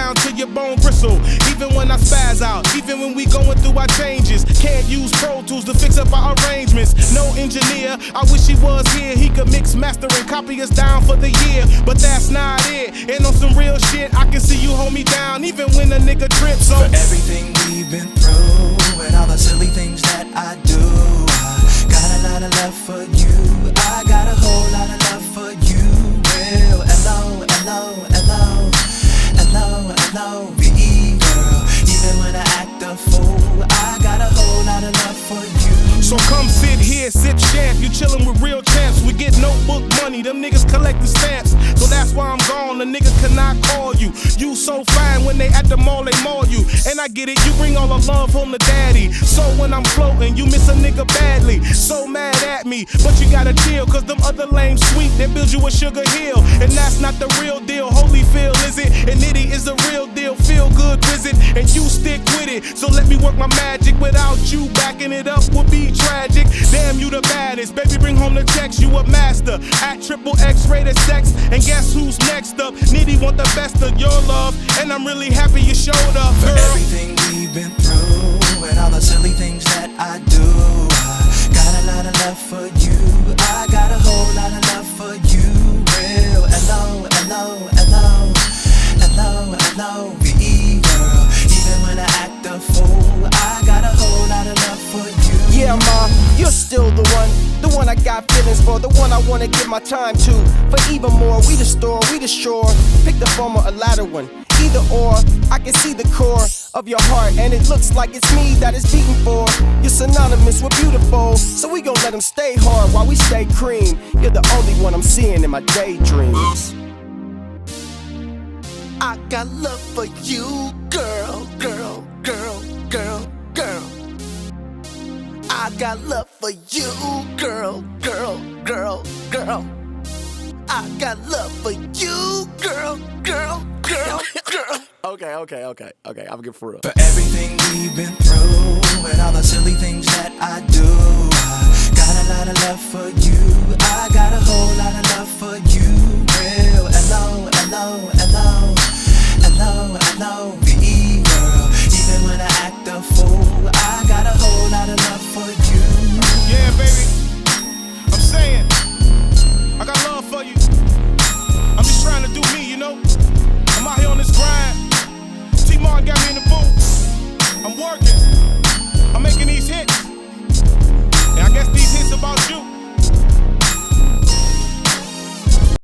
down till your bone bristle. Even when I spaz out, even when we going through our changes. Can't use Pro Tools to fix up our arrangements. No engineer, I wish he was here. He could mix, master, and copy us down for the year. But that's not it. And on some real shit, I can see you hold me down, even when a nigga trips. So for everything we've been through and all the silly things that I do, I got a lot of love for you. I got a whole lot of love for you. Well, hello, hello, hello, hello, hello, V girl. Even when I act a fool, I got a whole lot of love for you. So come sit here, sip champ. You chillin' with real champs. We get notebook money, them niggas collecting stamps. So that's why I'm gone, the nigga cannot call you. You so fine when they at the mall, they maul you. And I get it, you bring all the love home to daddy. So when I'm floating, you miss a nigga badly. So mad at me, but you gotta chill, cause them other lame sweet, they build you a Sugar Hill. And that's not the real deal, Holyfield is it? And Nitty is the real deal, feel good visit. And you stick with it, so let me work my magic. Without you backing it up would be tragic. Damn, you the baddest, baby, bring home the checks. You a master at triple X rated sex. And guess who's next up? Nitty want the best of your love, and I'm really happy you showed up, for girl. everything we've been through and all the silly things that I do, I got a lot of love for you. I got a whole lot of love for you. Well, hello, hello, hello, hello, hello, V girl. Even when I act a fool, I got a whole lot of love for you. Yeah, ma, you're still the one I got feelings for, the one I wanna give my time to. For even more, we the store, we the shore. Pick the former or latter one, either or. I can see the core of your heart, and it looks like it's me that it's beating for. You're synonymous with beautiful, so we gon' let them stay hard while we stay cream. You're the only one I'm seeing in my daydreams. I got love for you, girl, girl, girl, girl, girl. I got love for you, girl, girl, girl, girl. I got love for you, girl, girl, girl, girl. Okay, I'm getting for real. For everything we've been through and all the silly things that I do, I got a lot of love for you. I got a whole lot of love for you.